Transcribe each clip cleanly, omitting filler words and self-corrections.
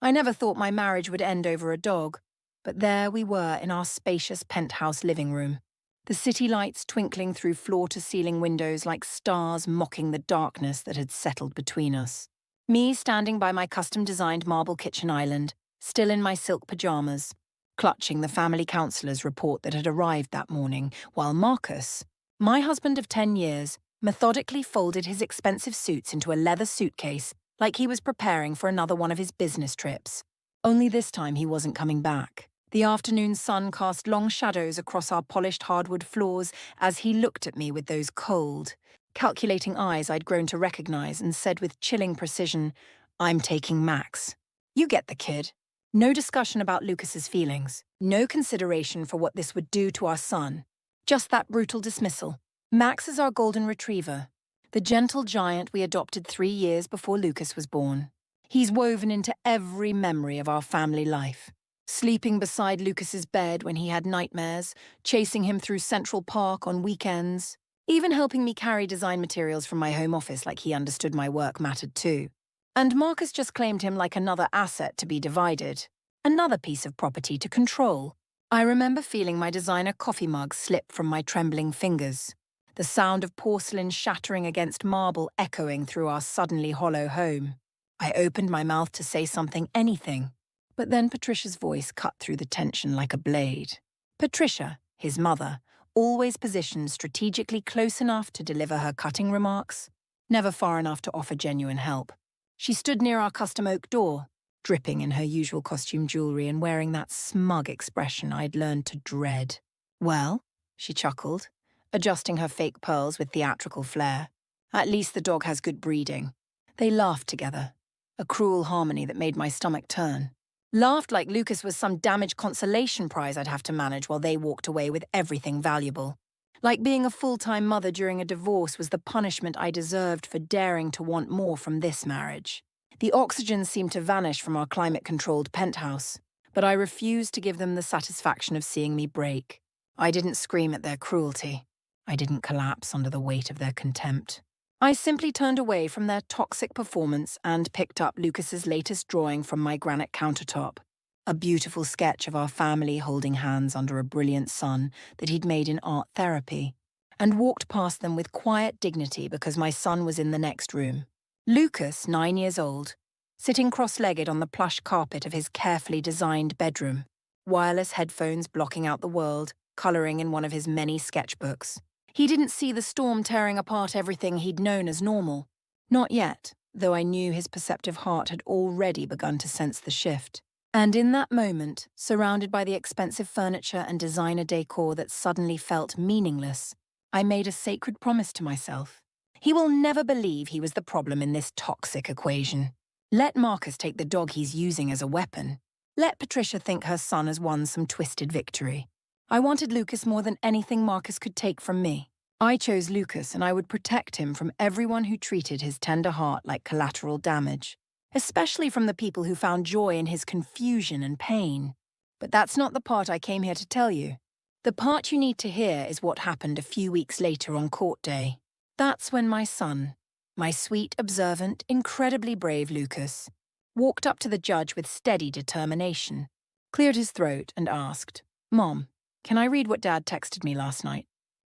I never thought my marriage would end over a dog, but there we were in our spacious penthouse living room, the city lights twinkling through floor-to-ceiling windows like stars mocking the darkness that had settled between us. Me standing by my custom-designed marble kitchen island, still in my silk pajamas, clutching the family counselor's report that had arrived that morning, while Marcus, my husband of 10 years, methodically folded his expensive suits into a leather suitcase like he was preparing for another one of his business trips. Only this time he wasn't coming back. The afternoon sun cast long shadows across our polished hardwood floors as he looked at me with those cold, calculating eyes I'd grown to recognize and said with chilling precision, "I'm taking Max. You get the kid." No discussion about Lucas's feelings, no consideration for what this would do to our son. Just that brutal dismissal. Max is our golden retriever, the gentle giant we adopted 3 years before Lucas was born. He's woven into every memory of our family life. Sleeping beside Lucas's bed when he had nightmares, chasing him through Central Park on weekends, even helping me carry design materials from my home office like he understood my work mattered too. And Marcus just claimed him like another asset to be divided, another piece of property to control. I remember feeling my designer coffee mug slip from my trembling fingers, the sound of porcelain shattering against marble echoing through our suddenly hollow home. I opened my mouth to say something, anything, but then Patricia's voice cut through the tension like a blade. Patricia, his mother, always positioned strategically close enough to deliver her cutting remarks, never far enough to offer genuine help. She stood near our custom oak door, dripping in her usual costume jewelry and wearing that smug expression I'd learned to dread. "Well," she chuckled, adjusting her fake pearls with theatrical flair. "At least the dog has good breeding." They laughed together, a cruel harmony that made my stomach turn. Laughed like Lucas was some damaged consolation prize I'd have to manage while they walked away with everything valuable. Like being a full-time mother during a divorce was the punishment I deserved for daring to want more from this marriage. The oxygen seemed to vanish from our climate-controlled penthouse, but I refused to give them the satisfaction of seeing me break. I didn't scream at their cruelty. I didn't collapse under the weight of their contempt. I simply turned away from their toxic performance and picked up Lucas's latest drawing from my granite countertop, a beautiful sketch of our family holding hands under a brilliant sun that he'd made in art therapy, and walked past them with quiet dignity because my son was in the next room. Lucas, 9 years old, sitting cross-legged on the plush carpet of his carefully designed bedroom, wireless headphones blocking out the world, coloring in one of his many sketchbooks. He didn't see the storm tearing apart everything he'd known as normal. Not yet, though I knew his perceptive heart had already begun to sense the shift. And in that moment, surrounded by the expensive furniture and designer decor that suddenly felt meaningless, I made a sacred promise to myself. He will never believe he was the problem in this toxic equation. Let Marcus take the dog he's using as a weapon. Let Patricia think her son has won some twisted victory. I wanted Lucas more than anything Marcus could take from me. I chose Lucas, and I would protect him from everyone who treated his tender heart like collateral damage, especially from the people who found joy in his confusion and pain. But that's not the part I came here to tell you. The part you need to hear is what happened a few weeks later on court day. That's when my son, my sweet, observant, incredibly brave Lucas, walked up to the judge with steady determination, cleared his throat and asked, "Mom, can I read what Dad texted me last night?"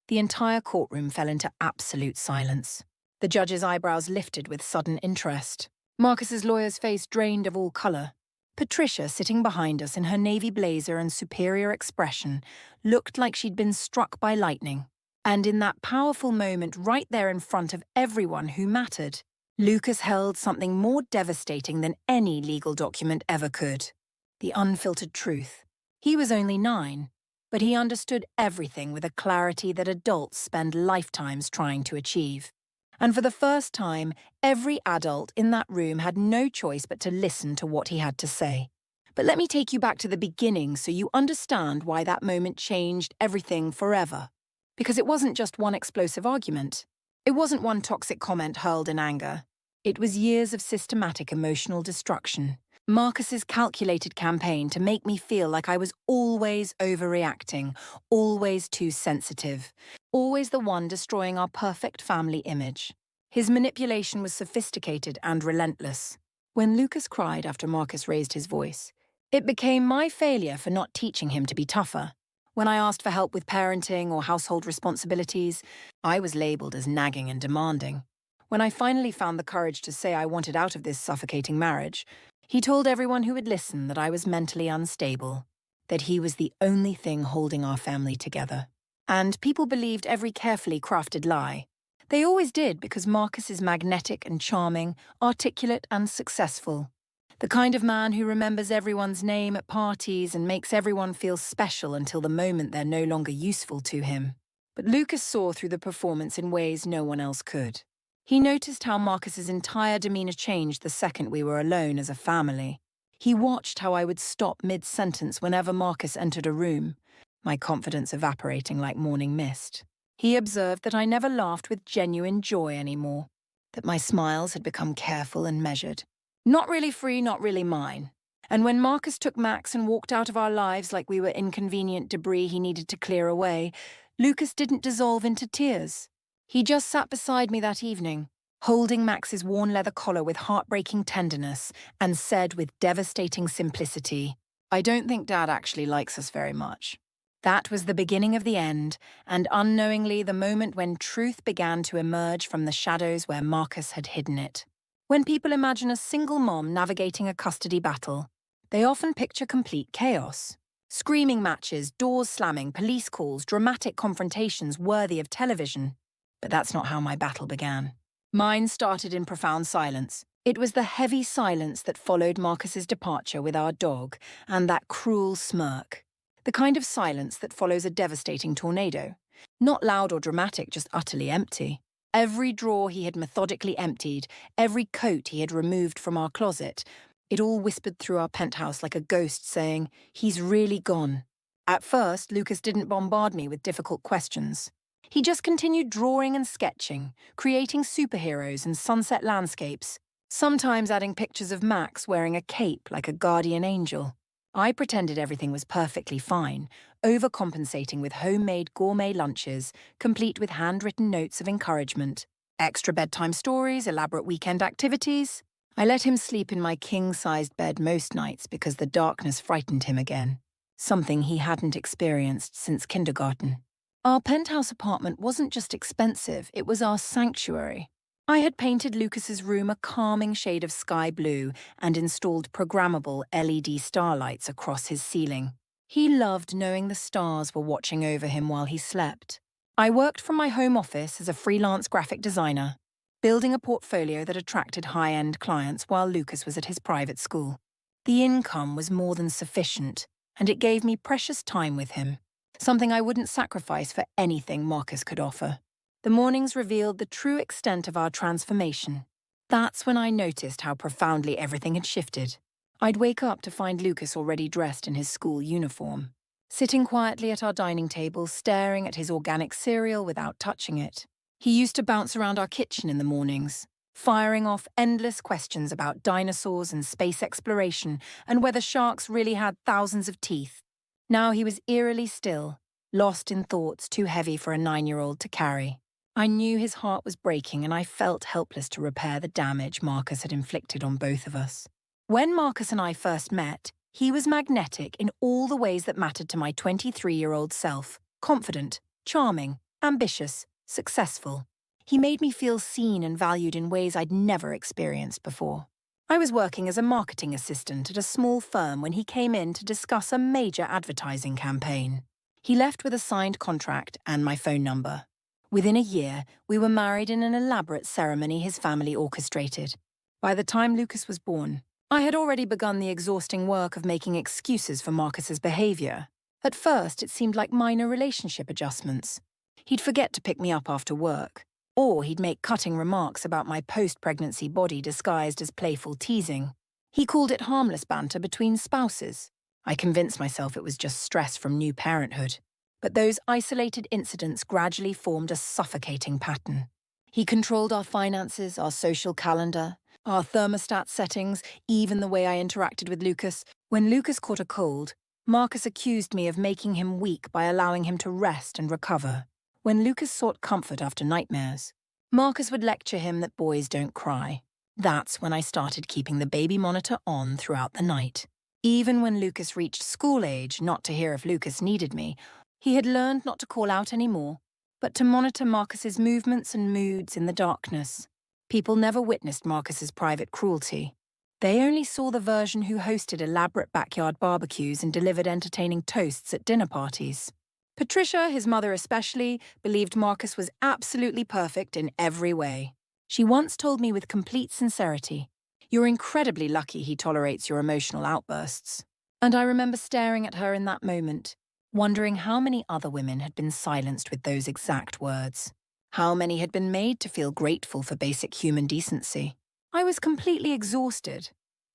The entire courtroom fell into absolute silence. The judge's eyebrows lifted with sudden interest. Marcus's lawyer's face drained of all color. Patricia, sitting behind us in her navy blazer and superior expression, looked like she'd been struck by lightning. And in that powerful moment right there in front of everyone who mattered, Lucas held something more devastating than any legal document ever could. The unfiltered truth. He was only 9. But he understood everything with a clarity that adults spend lifetimes trying to achieve. And for the first time, every adult in that room had no choice but to listen to what he had to say. But let me take you back to the beginning so you understand why that moment changed everything forever. Because it wasn't just one explosive argument. It wasn't one toxic comment hurled in anger. It was years of systematic emotional destruction. Marcus's calculated campaign to make me feel like I was always overreacting, always too sensitive, always the one destroying our perfect family image. His manipulation was sophisticated and relentless. When Lucas cried after Marcus raised his voice, it became my failure for not teaching him to be tougher. When I asked for help with parenting or household responsibilities, I was labelled as nagging and demanding. When I finally found the courage to say I wanted out of this suffocating marriage, he told everyone who would listen that I was mentally unstable, that he was the only thing holding our family together. And people believed every carefully crafted lie. They always did because Marcus is magnetic and charming, articulate and successful. The kind of man who remembers everyone's name at parties and makes everyone feel special until the moment they're no longer useful to him. But Lucas saw through the performance in ways no one else could. He noticed how Marcus's entire demeanor changed the second we were alone as a family. He watched how I would stop mid-sentence whenever Marcus entered a room, my confidence evaporating like morning mist. He observed that I never laughed with genuine joy anymore, that my smiles had become careful and measured. Not really free, not really mine. And when Marcus took Max and walked out of our lives like we were inconvenient debris he needed to clear away, Lucas didn't dissolve into tears. He just sat beside me that evening, holding Max's worn leather collar with heartbreaking tenderness, and said with devastating simplicity, "I don't think Dad actually likes us very much." That was the beginning of the end, and unknowingly the moment when truth began to emerge from the shadows where Marcus had hidden it. When people imagine a single mom navigating a custody battle, they often picture complete chaos. Screaming matches, doors slamming, police calls, dramatic confrontations worthy of television. But that's not how my battle began. Mine started in profound silence. It was the heavy silence that followed Marcus's departure with our dog, and that cruel smirk. The kind of silence that follows a devastating tornado. Not loud or dramatic, just utterly empty. Every drawer he had methodically emptied, every coat he had removed from our closet, it all whispered through our penthouse like a ghost saying, "He's really gone." At first, Lucas didn't bombard me with difficult questions. He just continued drawing and sketching, creating superheroes and sunset landscapes, sometimes adding pictures of Max wearing a cape like a guardian angel. I pretended everything was perfectly fine, overcompensating with homemade gourmet lunches, complete with handwritten notes of encouragement, extra bedtime stories, elaborate weekend activities. I let him sleep in my king-sized bed most nights because the darkness frightened him again, something he hadn't experienced since kindergarten. Our penthouse apartment wasn't just expensive, it was our sanctuary. I had painted Lucas's room a calming shade of sky blue and installed programmable LED starlights across his ceiling. He loved knowing the stars were watching over him while he slept. I worked from my home office as a freelance graphic designer, building a portfolio that attracted high-end clients while Lucas was at his private school. The income was more than sufficient, and it gave me precious time with him, something I wouldn't sacrifice for anything Marcus could offer. The mornings revealed the true extent of our transformation. That's when I noticed how profoundly everything had shifted. I'd wake up to find Lucas already dressed in his school uniform, sitting quietly at our dining table, staring at his organic cereal without touching it. He used to bounce around our kitchen in the mornings, firing off endless questions about dinosaurs and space exploration and whether sharks really had thousands of teeth. Now he was eerily still, lost in thoughts too heavy for a 9-year-old to carry. I knew his heart was breaking and I felt helpless to repair the damage Marcus had inflicted on both of us. When Marcus and I first met, he was magnetic in all the ways that mattered to my 23-year-old self. Confident, charming, ambitious, successful. He made me feel seen and valued in ways I'd never experienced before. I was working as a marketing assistant at a small firm when he came in to discuss a major advertising campaign. He left with a signed contract and my phone number. Within a year, we were married in an elaborate ceremony his family orchestrated. By the time Lucas was born, I had already begun the exhausting work of making excuses for Marcus's behavior. At first, it seemed like minor relationship adjustments. He'd forget to pick me up after work, or he'd make cutting remarks about my post-pregnancy body disguised as playful teasing. He called it harmless banter between spouses. I convinced myself it was just stress from new parenthood. But those isolated incidents gradually formed a suffocating pattern. He controlled our finances, our social calendar, our thermostat settings, even the way I interacted with Lucas. When Lucas caught a cold, Marcus accused me of making him weak by allowing him to rest and recover. When Lucas sought comfort after nightmares, Marcus would lecture him that boys don't cry. That's when I started keeping the baby monitor on throughout the night. Even when Lucas reached school age, not to hear if Lucas needed me, he had learned not to call out anymore, but to monitor Marcus's movements and moods in the darkness. People never witnessed Marcus's private cruelty. They only saw the version who hosted elaborate backyard barbecues and delivered entertaining toasts at dinner parties. Patricia, his mother especially, believed Marcus was absolutely perfect in every way. She once told me with complete sincerity, "You're incredibly lucky he tolerates your emotional outbursts." And I remember staring at her in that moment, wondering how many other women had been silenced with those exact words. How many had been made to feel grateful for basic human decency. I was completely exhausted,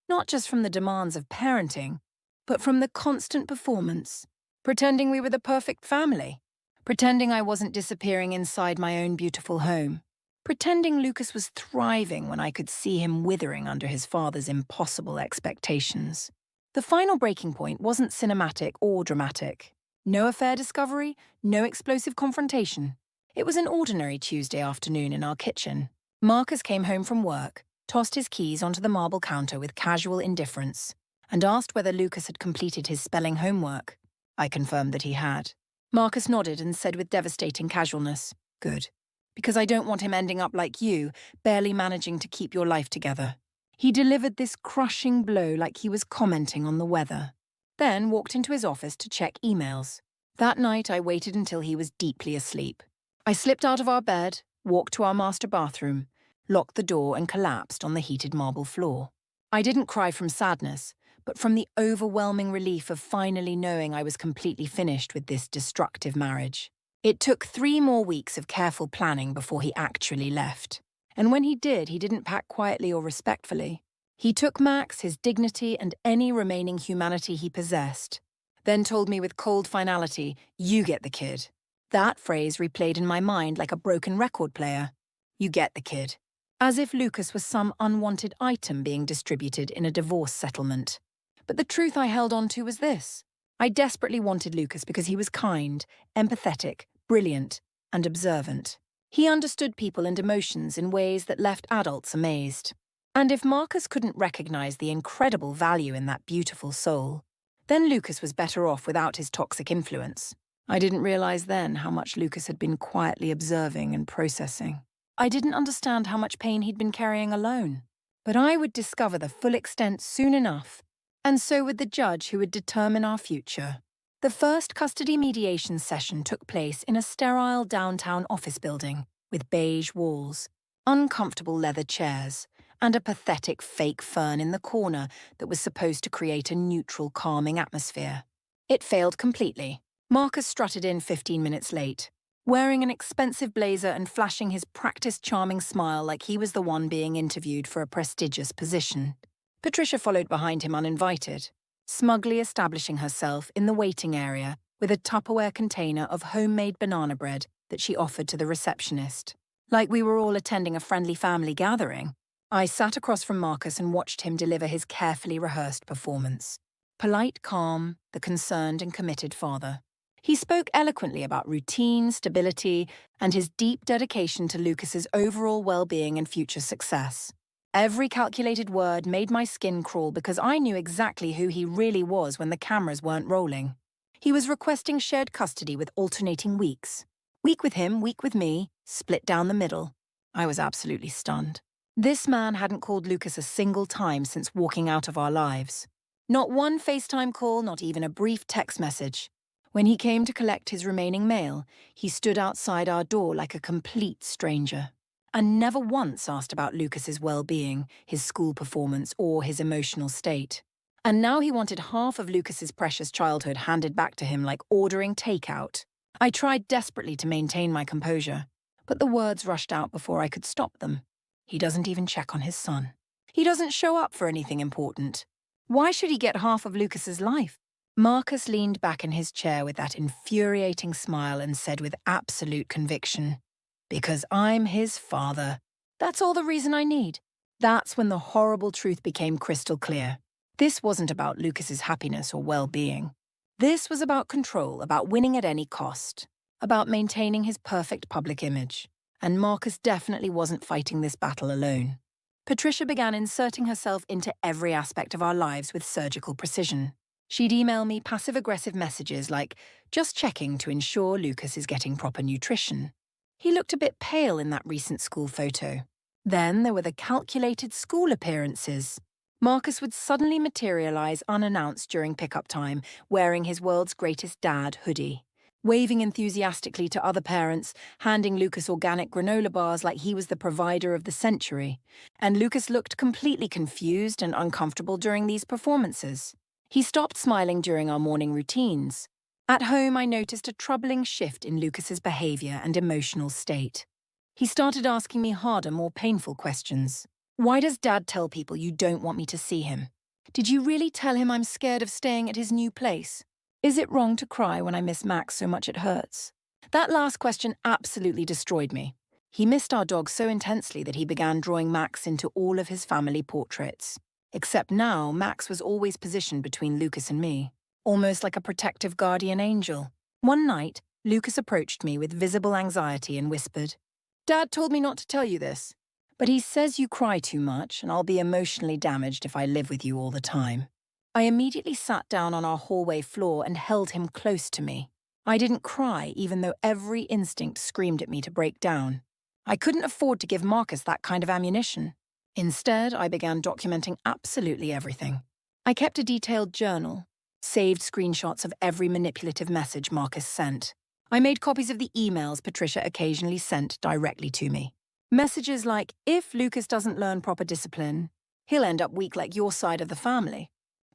not just from the demands of parenting, but from the constant performance, pretending we were the perfect family, pretending I wasn't disappearing inside my own beautiful home, pretending Lucas was thriving when I could see him withering under his father's impossible expectations. The final breaking point wasn't cinematic or dramatic. No affair discovery, no explosive confrontation. It was an ordinary Tuesday afternoon in our kitchen. Marcus came home from work, tossed his keys onto the marble counter with casual indifference, and asked whether Lucas had completed his spelling homework. I confirmed that he had. Marcus nodded and said with devastating casualness, "Good. Because I don't want him ending up like you, barely managing to keep your life together." He delivered this crushing blow like he was commenting on the weather, then walked into his office to check emails. That night, I waited until he was deeply asleep. I slipped out of our bed, walked to our master bathroom, locked the door and collapsed on the heated marble floor. I didn't cry from sadness, but from the overwhelming relief of finally knowing I was completely finished with this destructive marriage. It took 3 more weeks of careful planning before he actually left. And when he did, he didn't pack quietly or respectfully. He took Max, his dignity, and any remaining humanity he possessed, then told me with cold finality, "You get the kid." That phrase replayed in my mind like a broken record player. You get the kid. As if Lucas was some unwanted item being distributed in a divorce settlement. But the truth I held on to was this. I desperately wanted Lucas because he was kind, empathetic, brilliant, and observant. He understood people and emotions in ways that left adults amazed. And if Marcus couldn't recognize the incredible value in that beautiful soul, then Lucas was better off without his toxic influence. I didn't realize then how much Lucas had been quietly observing and processing. I didn't understand how much pain he'd been carrying alone. But I would discover the full extent soon enough, and so would the judge who would determine our future. The first custody mediation session took place in a sterile downtown office building with beige walls, uncomfortable leather chairs, and a pathetic fake fern in the corner that was supposed to create a neutral, calming atmosphere. It failed completely. Marcus strutted in 15 minutes late, wearing an expensive blazer and flashing his practiced charming smile like he was the one being interviewed for a prestigious position. Patricia followed behind him uninvited, smugly establishing herself in the waiting area with a Tupperware container of homemade banana bread that she offered to the receptionist. Like we were all attending a friendly family gathering, I sat across from Marcus and watched him deliver his carefully rehearsed performance. Polite, calm, the concerned and committed father. He spoke eloquently about routine, stability, and his deep dedication to Lucas's overall well-being and future success. Every calculated word made my skin crawl because I knew exactly who he really was when the cameras weren't rolling. He was requesting shared custody with alternating weeks. Week with him, week with me, split down the middle. I was absolutely stunned. This man hadn't called Lucas a single time since walking out of our lives. Not one FaceTime call, not even a brief text message. When he came to collect his remaining mail, he stood outside our door like a complete stranger, and never once asked about Lucas's well-being, his school performance, or his emotional state. And now he wanted half of Lucas's precious childhood handed back to him like ordering takeout. I tried desperately to maintain my composure, but the words rushed out before I could stop them. He doesn't even check on his son. He doesn't show up for anything important. Why should he get half of Lucas's life? Marcus leaned back in his chair with that infuriating smile and said with absolute conviction, "Because I'm his father. That's all the reason I need." That's when the horrible truth became crystal clear. This wasn't about Lucas's happiness or well-being. This was about control, about winning at any cost, about maintaining his perfect public image. And Marcus definitely wasn't fighting this battle alone. Patricia began inserting herself into every aspect of our lives with surgical precision. She'd email me passive-aggressive messages like, just checking to ensure Lucas is getting proper nutrition. He looked a bit pale in that recent school photo. Then there were the calculated school appearances. Marcus would suddenly materialize unannounced during pickup time, wearing his world's greatest dad hoodie. Waving enthusiastically to other parents, handing Lucas organic granola bars like he was the provider of the century. And Lucas looked completely confused and uncomfortable during these performances. He stopped smiling during our morning routines. At home, I noticed a troubling shift in Lucas's behavior and emotional state. He started asking me harder, more painful questions. Why does Dad tell people you don't want me to see him? Did you really tell him I'm scared of staying at his new place? Is it wrong to cry when I miss Max so much it hurts? That last question absolutely destroyed me. He missed our dog so intensely that he began drawing Max into all of his family portraits. Except now, Max was always positioned between Lucas and me, almost like a protective guardian angel. One night, Lucas approached me with visible anxiety and whispered, "Dad told me not to tell you this, but he says you cry too much and I'll be emotionally damaged if I live with you all the time." I immediately sat down on our hallway floor and held him close to me. I didn't cry, even though every instinct screamed at me to break down. I couldn't afford to give Marcus that kind of ammunition. Instead, I began documenting absolutely everything. I kept a detailed journal, saved screenshots of every manipulative message Marcus sent. I made copies of the emails Patricia occasionally sent directly to me. Messages like, if Lucas doesn't learn proper discipline, he'll end up weak like your side of the family.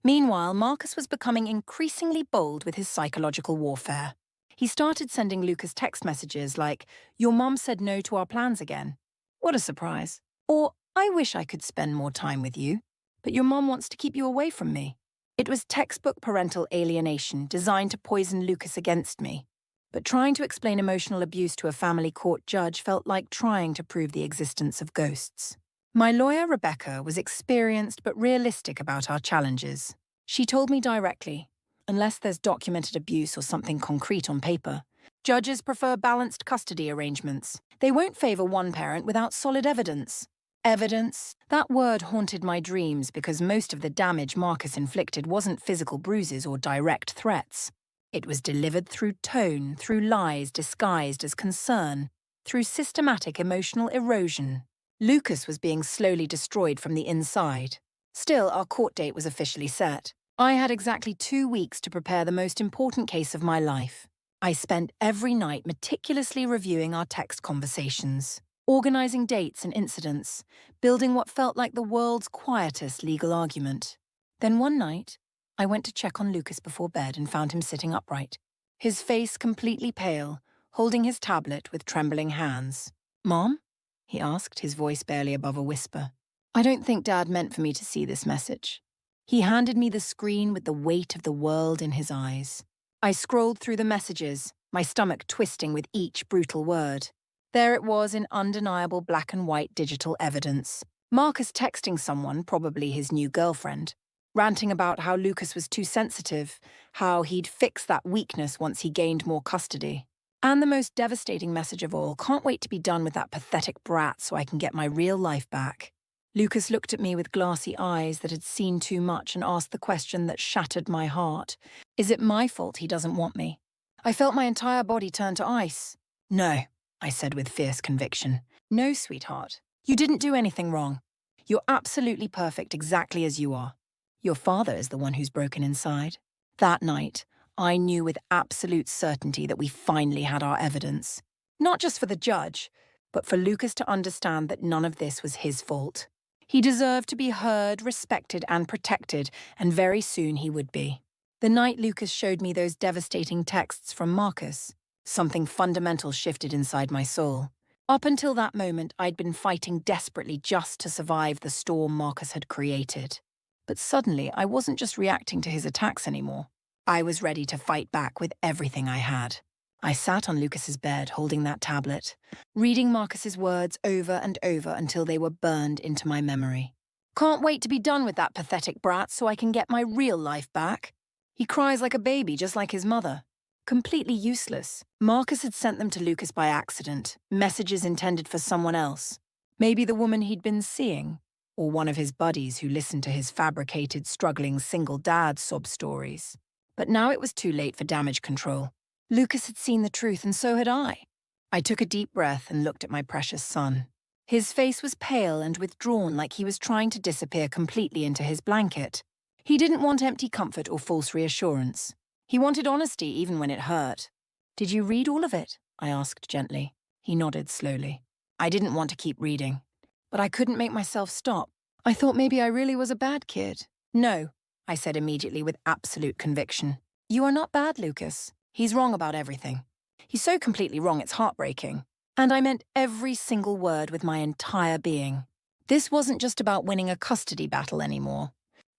Meanwhile, Marcus was becoming increasingly bold with his psychological warfare. He started sending Lucas text messages like, "Your mom said no to our plans again. What a surprise." Or, "I wish I could spend more time with you, but your mom wants to keep you away from me." It was textbook parental alienation designed to poison Lucas against me. But trying to explain emotional abuse to a family court judge felt like trying to prove the existence of ghosts. My lawyer, Rebecca, was experienced but realistic about our challenges. She told me directly, unless there's documented abuse or something concrete on paper, judges prefer balanced custody arrangements. They won't favor one parent without solid evidence. Evidence? That word haunted my dreams because most of the damage Marcus inflicted wasn't physical bruises or direct threats. It was delivered through tone, through lies disguised as concern, through systematic emotional erosion. Lucas was being slowly destroyed from the inside. Still, our court date was officially set. I had exactly 2 weeks to prepare the most important case of my life. I spent every night meticulously reviewing our text conversations, organizing dates and incidents, building what felt like the world's quietest legal argument. Then one night, I went to check on Lucas before bed and found him sitting upright, his face completely pale, holding his tablet with trembling hands. "Mom?" he asked, his voice barely above a whisper. I don't think Dad meant for me to see this message. He handed me the screen with the weight of the world in his eyes. I scrolled through the messages, my stomach twisting with each brutal word. There it was in undeniable black and white digital evidence. Marcus texting someone, probably his new girlfriend, ranting about how Lucas was too sensitive, how he'd fix that weakness once he gained more custody. And the most devastating message of all, can't wait to be done with that pathetic brat so I can get my real life back. Lucas looked at me with glassy eyes that had seen too much and asked the question that shattered my heart. Is it my fault he doesn't want me? I felt my entire body turn to ice. No, I said with fierce conviction. No, sweetheart. You didn't do anything wrong. You're absolutely perfect exactly as you are. Your father is the one who's broken inside. That night, I knew with absolute certainty that we finally had our evidence. Not just for the judge, but for Lucas to understand that none of this was his fault. He deserved to be heard, respected, and protected, and very soon he would be. The night Lucas showed me those devastating texts from Marcus, something fundamental shifted inside my soul. Up until that moment, I'd been fighting desperately just to survive the storm Marcus had created. But suddenly, I wasn't just reacting to his attacks anymore. I was ready to fight back with everything I had. I sat on Lucas's bed holding that tablet, reading Marcus's words over and over until they were burned into my memory. Can't wait to be done with that pathetic brat so I can get my real life back. He cries like a baby, just like his mother. Completely useless. Marcus had sent them to Lucas by accident, messages intended for someone else. Maybe the woman he'd been seeing. or one of his buddies who listened to his fabricated, struggling single dad sob stories. But now it was too late for damage control. Lucas had seen the truth, and so had I. I took a deep breath and looked at my precious son. His face was pale and withdrawn, like he was trying to disappear completely into his blanket. He didn't want empty comfort or false reassurance. He wanted honesty even when it hurt. "Did you read all of it?" I asked gently. He nodded slowly. I didn't want to keep reading, but I couldn't make myself stop. I thought maybe I really was a bad kid. "No," I said immediately with absolute conviction. "You are not bad, Lucas. He's wrong about everything. He's so completely wrong it's heartbreaking." And I meant every single word with my entire being. This wasn't just about winning a custody battle anymore.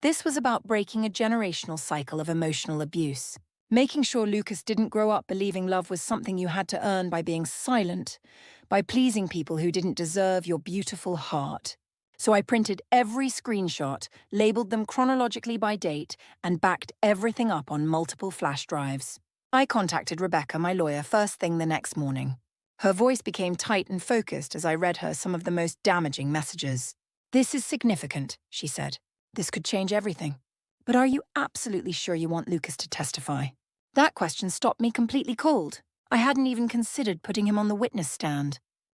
This was about breaking a generational cycle of emotional abuse, making sure Lucas didn't grow up believing love was something you had to earn by being silent, by pleasing people who didn't deserve your beautiful heart. So I printed every screenshot, labeled them chronologically by date, and backed everything up on multiple flash drives. I contacted Rebecca, my lawyer, first thing the next morning. Her voice became tight and focused as I read her some of the most damaging messages. "This is significant," she said. "This could change everything. But are you absolutely sure you want Lucas to testify?" That question stopped me completely cold. I hadn't even considered putting him on the witness stand.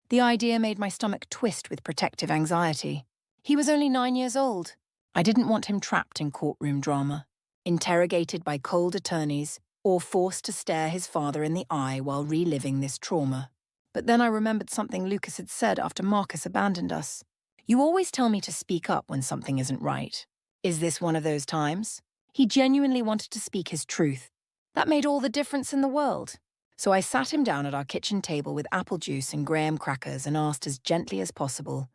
The idea made my stomach twist with protective anxiety. He was only 9 years old. I didn't want him trapped in courtroom drama, interrogated by cold attorneys, or forced to stare his father in the eye while reliving this trauma. But then I remembered something Lucas had said after Marcus abandoned us. "You always tell me to speak up when something isn't right. Is this one of those times?" He genuinely wanted to speak his truth. That made all the difference in the world. So I sat him down at our kitchen table with apple juice and graham crackers and asked as gently as possible,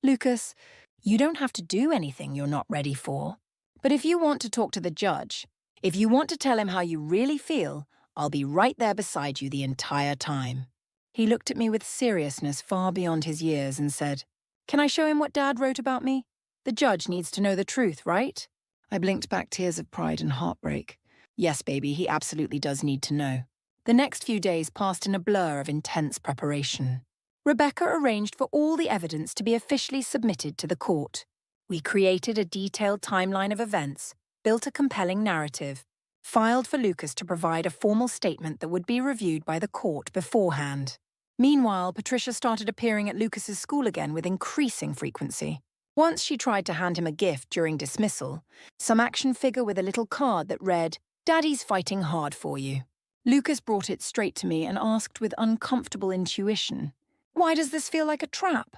"Lucas, you don't have to do anything you're not ready for. But if you want to talk to the judge, if you want to tell him how you really feel, I'll be right there beside you the entire time." He looked at me with seriousness far beyond his years and said, "Can I show him what Dad wrote about me? The judge needs to know the truth, right?" I blinked back tears of pride and heartbreak. Yes, baby, he absolutely does need to know. The next few days passed in a blur of intense preparation. Rebecca arranged for all the evidence to be officially submitted to the court. We created a detailed timeline of events, built a compelling narrative, filed for Lucas to provide a formal statement that would be reviewed by the court beforehand. Meanwhile, Patricia started appearing at Lucas's school again with increasing frequency. Once she tried to hand him a gift during dismissal, some action figure with a little card that read, "Daddy's fighting hard for you." Lucas brought it straight to me and asked with uncomfortable intuition, "Why does this feel like a trap?"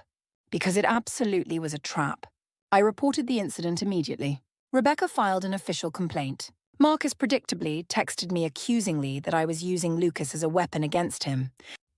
Because it absolutely was a trap. I reported the incident immediately. Rebecca filed an official complaint. Marcus predictably texted me accusingly that I was using Lucas as a weapon against him,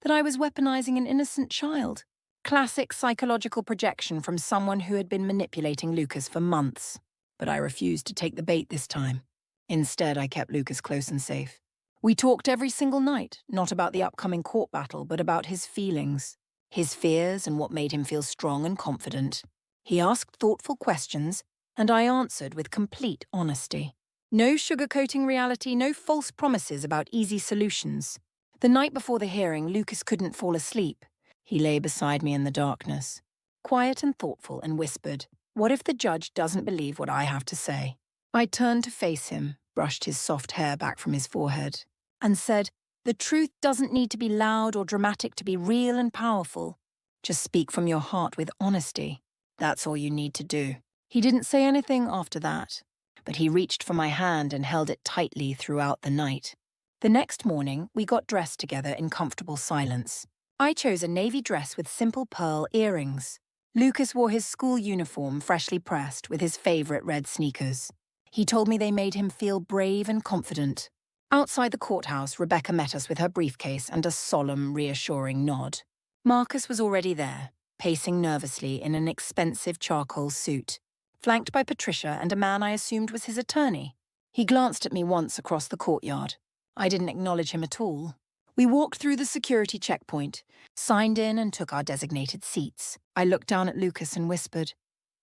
that I was weaponizing an innocent child. Classic psychological projection from someone who had been manipulating Lucas for months. But I refused to take the bait this time. Instead, I kept Lucas close and safe. We talked every single night, not about the upcoming court battle, but about his feelings, his fears and what made him feel strong and confident. He asked thoughtful questions, and I answered with complete honesty. No sugarcoating reality, no false promises about easy solutions. The night before the hearing, Lucas couldn't fall asleep. He lay beside me in the darkness, quiet and thoughtful, and whispered, "What if the judge doesn't believe what I have to say?" I turned to face him, brushed his soft hair back from his forehead, and said, "The truth doesn't need to be loud or dramatic to be real and powerful. Just speak from your heart with honesty. That's all you need to do." He didn't say anything after that, but he reached for my hand and held it tightly throughout the night. The next morning, we got dressed together in comfortable silence. I chose a navy dress with simple pearl earrings. Lucas wore his school uniform, freshly pressed, with his favorite red sneakers. He told me they made him feel brave and confident. Outside the courthouse, Rebecca met us with her briefcase and a solemn, reassuring nod. Marcus was already there, pacing nervously in an expensive charcoal suit, flanked by Patricia and a man I assumed was his attorney. He glanced at me once across the courtyard. I didn't acknowledge him at all. We walked through the security checkpoint, signed in and took our designated seats. I looked down at Lucas and whispered,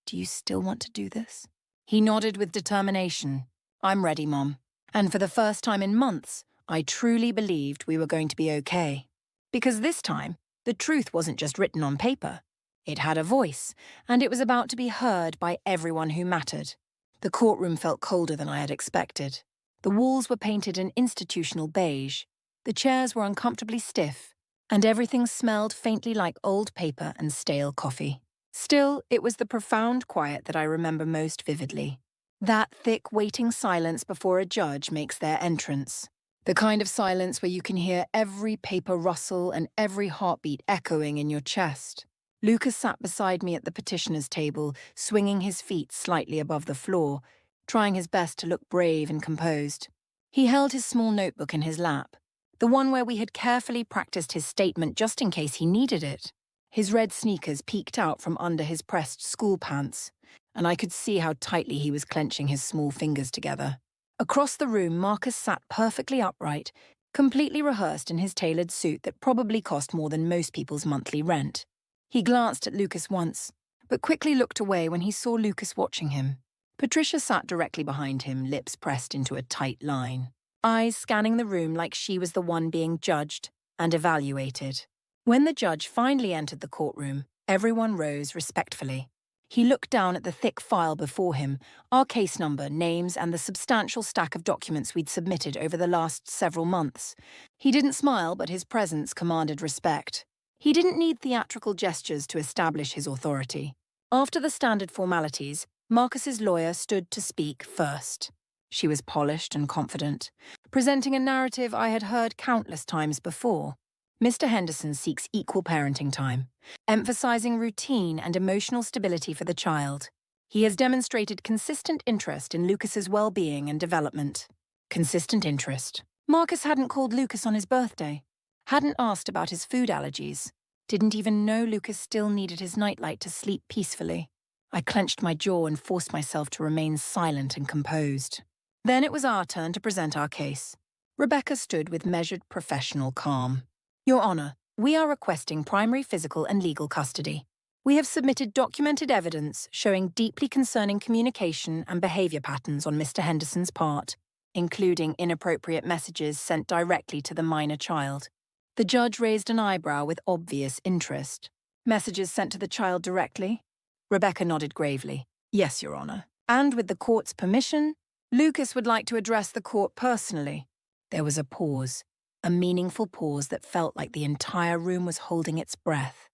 "Do you still want to do this?" He nodded with determination. "I'm ready, Mom." And for the first time in months, I truly believed we were going to be okay. Because this time, the truth wasn't just written on paper. It had a voice, and it was about to be heard by everyone who mattered. The courtroom felt colder than I had expected. The walls were painted an institutional beige. The chairs were uncomfortably stiff, and everything smelled faintly like old paper and stale coffee. Still, it was the profound quiet that I remember most vividly. That thick, waiting silence before a judge makes their entrance. The kind of silence where you can hear every paper rustle and every heartbeat echoing in your chest. Lucas sat beside me at the petitioner's table, swinging his feet slightly above the floor, trying his best to look brave and composed. He held his small notebook in his lap, the one where we had carefully practiced his statement just in case he needed it. His red sneakers peeked out from under his pressed school pants, and I could see how tightly he was clenching his small fingers together. Across the room, Marcus sat perfectly upright, completely rehearsed in his tailored suit that probably cost more than most people's monthly rent. He glanced at Lucas once, but quickly looked away when he saw Lucas watching him. Patricia sat directly behind him, lips pressed into a tight line, eyes scanning the room like she was the one being judged and evaluated. When the judge finally entered the courtroom, everyone rose respectfully. He looked down at the thick file before him, our case number, names, and the substantial stack of documents we'd submitted over the last several months. He didn't smile, but his presence commanded respect. He didn't need theatrical gestures to establish his authority. After the standard formalities, Marcus's lawyer stood to speak first. She was polished and confident, presenting a narrative I had heard countless times before. Mr. Henderson seeks equal parenting time, emphasizing routine and emotional stability for the child. He has demonstrated consistent interest in Lucas's well-being and development. Consistent interest. Marcus hadn't called Lucas on his birthday, hadn't asked about his food allergies, didn't even know Lucas still needed his nightlight to sleep peacefully. I clenched my jaw and forced myself to remain silent and composed. Then it was our turn to present our case. Rebecca stood with measured professional calm. Your Honor, we are requesting primary physical and legal custody. We have submitted documented evidence showing deeply concerning communication and behavior patterns on Mr. Henderson's part, including inappropriate messages sent directly to the minor child. The judge raised an eyebrow with obvious interest. Messages sent to the child directly? Rebecca nodded gravely. Yes, Your Honor. And with the court's permission, Lucas would like to address the court personally. There was a pause, a meaningful pause that felt like the entire room was holding its breath.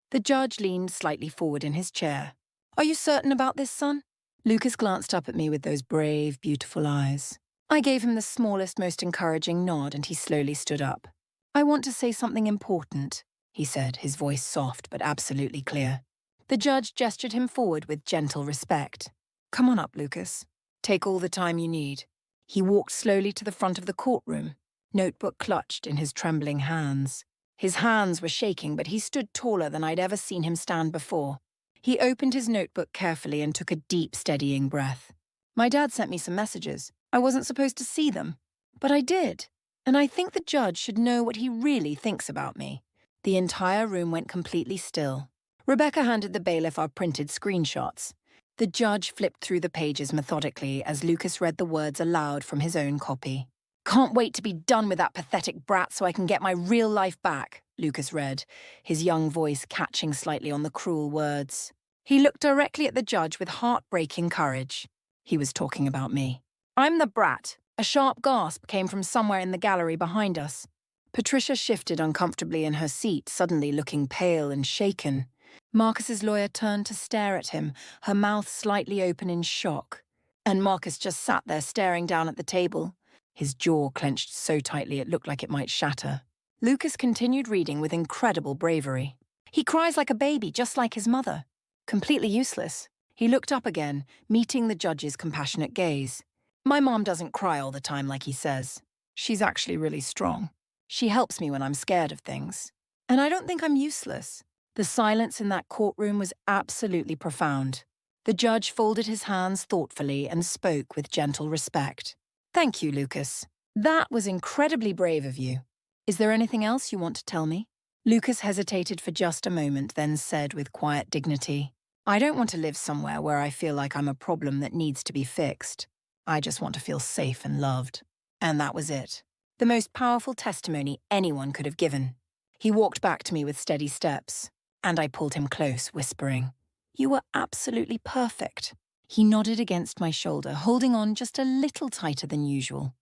The judge leaned slightly forward in his chair. Are you certain about this, son? Lucas glanced up at me with those brave, beautiful eyes. I gave him the smallest, most encouraging nod, and he slowly stood up. I want to say something important, he said, his voice soft but absolutely clear. The judge gestured him forward with gentle respect. Come on up, Lucas. Take all the time you need. He walked slowly to the front of the courtroom, notebook clutched in his trembling hands. His hands were shaking, but he stood taller than I'd ever seen him stand before. He opened his notebook carefully and took a deep, steadying breath. My dad sent me some messages. I wasn't supposed to see them, but I did. And I think the judge should know what he really thinks about me. The entire room went completely still. Rebecca handed the bailiff our printed screenshots. The judge flipped through the pages methodically as Lucas read the words aloud from his own copy. Can't wait to be done with that pathetic brat so I can get my real life back, Lucas read, his young voice catching slightly on the cruel words. He looked directly at the judge with heartbreaking courage. He was talking about me. I'm the brat. A sharp gasp came from somewhere in the gallery behind us. Patricia shifted uncomfortably in her seat, suddenly looking pale and shaken. Marcus's lawyer turned to stare at him, her mouth slightly open in shock. And Marcus just sat there staring down at the table, his jaw clenched so tightly it looked like it might shatter. Lucas continued reading with incredible bravery. He cries like a baby, just like his mother. Completely useless. He looked up again, meeting the judge's compassionate gaze. My mom doesn't cry all the time like he says. She's actually really strong. She helps me when I'm scared of things. And I don't think I'm useless. The silence in that courtroom was absolutely profound. The judge folded his hands thoughtfully and spoke with gentle respect. Thank you, Lucas. That was incredibly brave of you. Is there anything else you want to tell me? Lucas hesitated for just a moment, then said with quiet dignity, I don't want to live somewhere where I feel like I'm a problem that needs to be fixed. I just want to feel safe and loved. And that was it. The most powerful testimony anyone could have given. He walked back to me with steady steps. And I pulled him close, whispering, "You were absolutely perfect." He nodded against my shoulder, holding on just a little tighter than usual.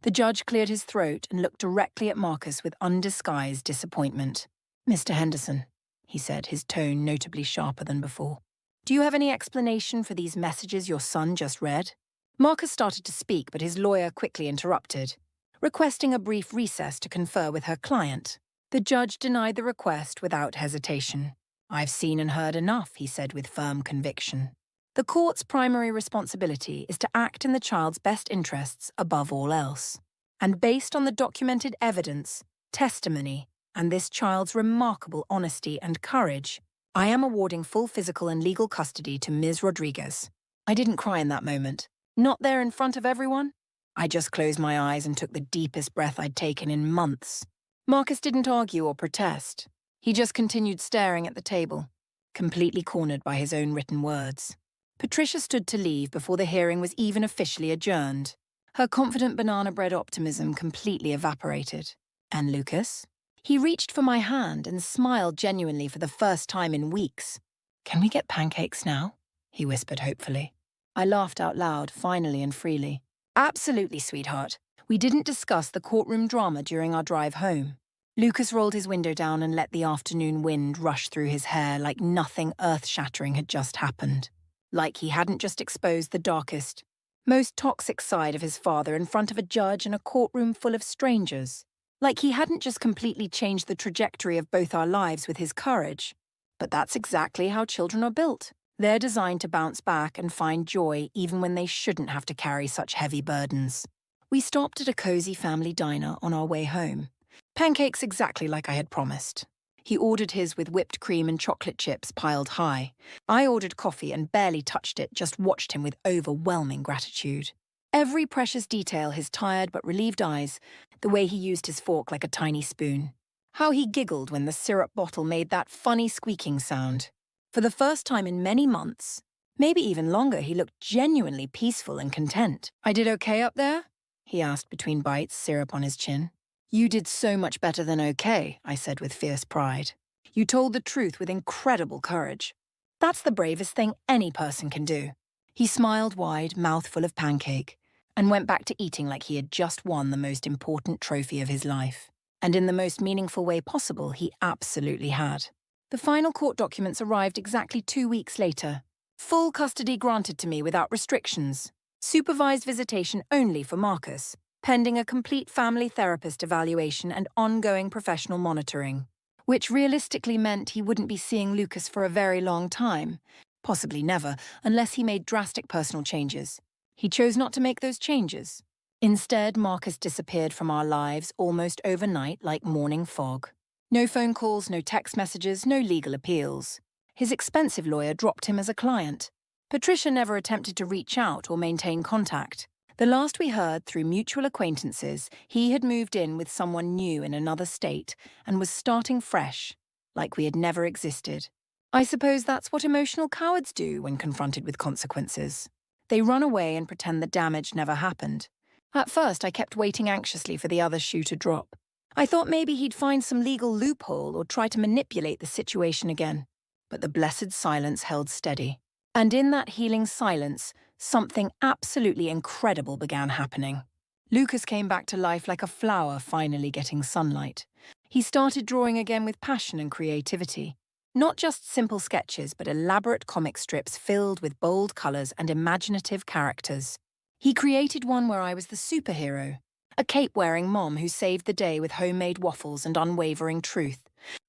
The judge cleared his throat and looked directly at Marcus with undisguised disappointment. "Mr. Henderson," he said, his tone notably sharper than before, "do you have any explanation for these messages your son just read?" Marcus started to speak, but his lawyer quickly interrupted, requesting a brief recess to confer with her client. The judge denied the request without hesitation. "I've seen and heard enough," he said with firm conviction. The court's primary responsibility is to act in the child's best interests above all else. And based on the documented evidence, testimony, and this child's remarkable honesty and courage, I am awarding full physical and legal custody to Ms. Rodriguez. I didn't cry in that moment. Not there in front of everyone. I just closed my eyes and took the deepest breath I'd taken in months. Marcus didn't argue or protest. He just continued staring at the table, completely cornered by his own written words. Patricia stood to leave before the hearing was even officially adjourned. Her confident banana bread optimism completely evaporated. And Lucas? He reached for my hand and smiled genuinely for the first time in weeks. "Can we get pancakes now?" he whispered hopefully. I laughed out loud, finally and freely. "Absolutely, sweetheart. We didn't discuss the courtroom drama during our drive home." Lucas rolled his window down and let the afternoon wind rush through his hair like nothing earth-shattering had just happened. Like he hadn't just exposed the darkest, most toxic side of his father in front of a judge in a courtroom full of strangers. Like he hadn't just completely changed the trajectory of both our lives with his courage. But that's exactly how children are built. They're designed to bounce back and find joy even when they shouldn't have to carry such heavy burdens. We stopped at a cozy family diner on our way home. Pancakes exactly like I had promised. He ordered his with whipped cream and chocolate chips piled high. I ordered coffee and barely touched it, just watched him with overwhelming gratitude. Every precious detail, his tired but relieved eyes, the way he used his fork like a tiny spoon. How he giggled when the syrup bottle made that funny squeaking sound. For the first time in many months, maybe even longer, he looked genuinely peaceful and content. "I did okay up there?" he asked between bites, syrup on his chin. "You did so much better than okay," I said with fierce pride. "You told the truth with incredible courage. That's the bravest thing any person can do." He smiled wide, mouth full of pancake, and went back to eating like he had just won the most important trophy of his life. And in the most meaningful way possible, he absolutely had. The final court documents arrived exactly 2 weeks later. Full custody granted to me without restrictions. Supervised visitation only for Marcus, pending a complete family therapist evaluation and ongoing professional monitoring, which realistically meant he wouldn't be seeing Lucas for a very long time, possibly never, unless he made drastic personal changes. He chose not to make those changes. Instead, Marcus disappeared from our lives almost overnight like morning fog. No phone calls, no text messages, no legal appeals. His expensive lawyer dropped him as a client. Patricia never attempted to reach out or maintain contact. The last we heard, through mutual acquaintances, he had moved in with someone new in another state and was starting fresh, like we had never existed. I suppose that's what emotional cowards do when confronted with consequences. They run away and pretend the damage never happened. At first, I kept waiting anxiously for the other shoe to drop. I thought maybe he'd find some legal loophole or try to manipulate the situation again. But the blessed silence held steady. And in that healing silence, something absolutely incredible began happening. Lucas came back to life like a flower finally getting sunlight. He started drawing again with passion and creativity. Not just simple sketches, but elaborate comic strips filled with bold colors and imaginative characters. He created one where I was the superhero, a cape-wearing mom who saved the day with homemade waffles and unwavering truth.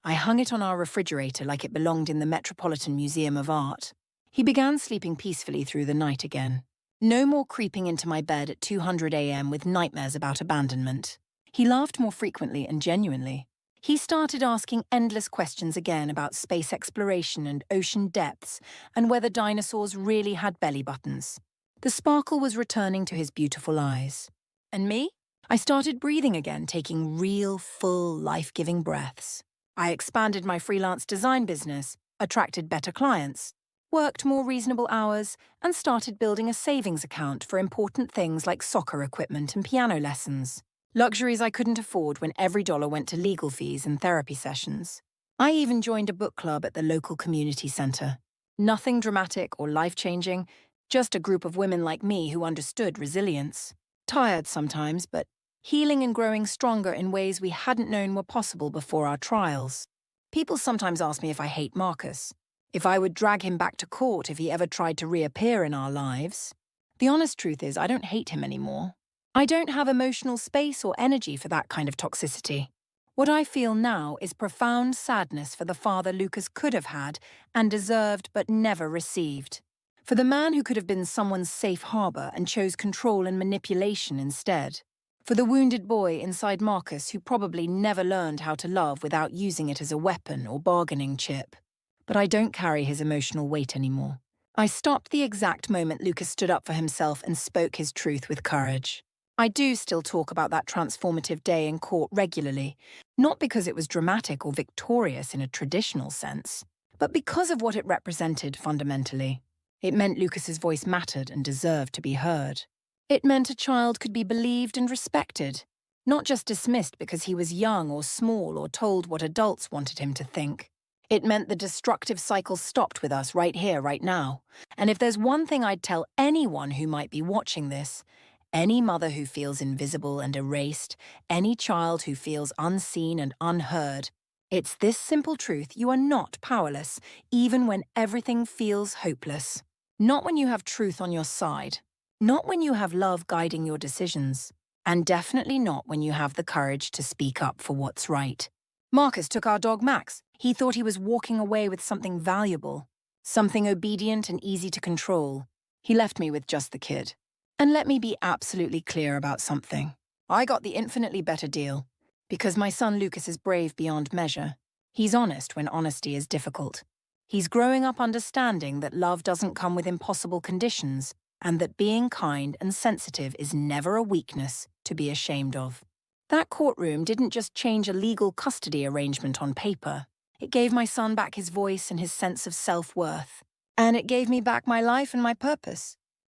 I hung it on our refrigerator like it belonged in the Metropolitan Museum of Art. He began sleeping peacefully through the night again. No more creeping into my bed at 200 a.m. with nightmares about abandonment. He laughed more frequently and genuinely. He started asking endless questions again about space exploration and ocean depths and whether dinosaurs really had belly buttons. The sparkle was returning to his beautiful eyes. And me? I started breathing again, taking real, full, life-giving breaths. I expanded my freelance design business, attracted better clients, worked more reasonable hours, and started building a savings account for important things like soccer equipment and piano lessons. Luxuries I couldn't afford when every dollar went to legal fees and therapy sessions. I even joined a book club at the local community centre. Nothing dramatic or life-changing, just a group of women like me who understood resilience. Tired sometimes, but healing and growing stronger in ways we hadn't known were possible before our trials. People sometimes ask me if I hate Marcus, if I would drag him back to court if he ever tried to reappear in our lives. The honest truth is I don't hate him anymore. I don't have emotional space or energy for that kind of toxicity. What I feel now is profound sadness for the father Lucas could have had and deserved but never received. For the man who could have been someone's safe harbor and chose control and manipulation instead. For the wounded boy inside Marcus who probably never learned how to love without using it as a weapon or bargaining chip. But I don't carry his emotional weight anymore. I stopped the exact moment Lucas stood up for himself and spoke his truth with courage. I do still talk about that transformative day in court regularly, not because it was dramatic or victorious in a traditional sense, but because of what it represented fundamentally. It meant Lucas's voice mattered and deserved to be heard. It meant a child could be believed and respected, not just dismissed because he was young or small or told what adults wanted him to think. It meant the destructive cycle stopped with us right here, right now. And if there's one thing I'd tell anyone who might be watching this, any mother who feels invisible and erased, any child who feels unseen and unheard, it's this simple truth: you are not powerless, even when everything feels hopeless. Not when you have truth on your side. Not when you have love guiding your decisions. And definitely not when you have the courage to speak up for what's right. Marcus took our dog Max. He thought he was walking away with something valuable, something obedient and easy to control. He left me with just the kid. And let me be absolutely clear about something. I got the infinitely better deal, because my son Lucas is brave beyond measure. He's honest when honesty is difficult. He's growing up understanding that love doesn't come with impossible conditions, and that being kind and sensitive is never a weakness to be ashamed of. That courtroom didn't just change a legal custody arrangement on paper. It gave my son back his voice and his sense of self-worth. And it gave me back my life and my purpose.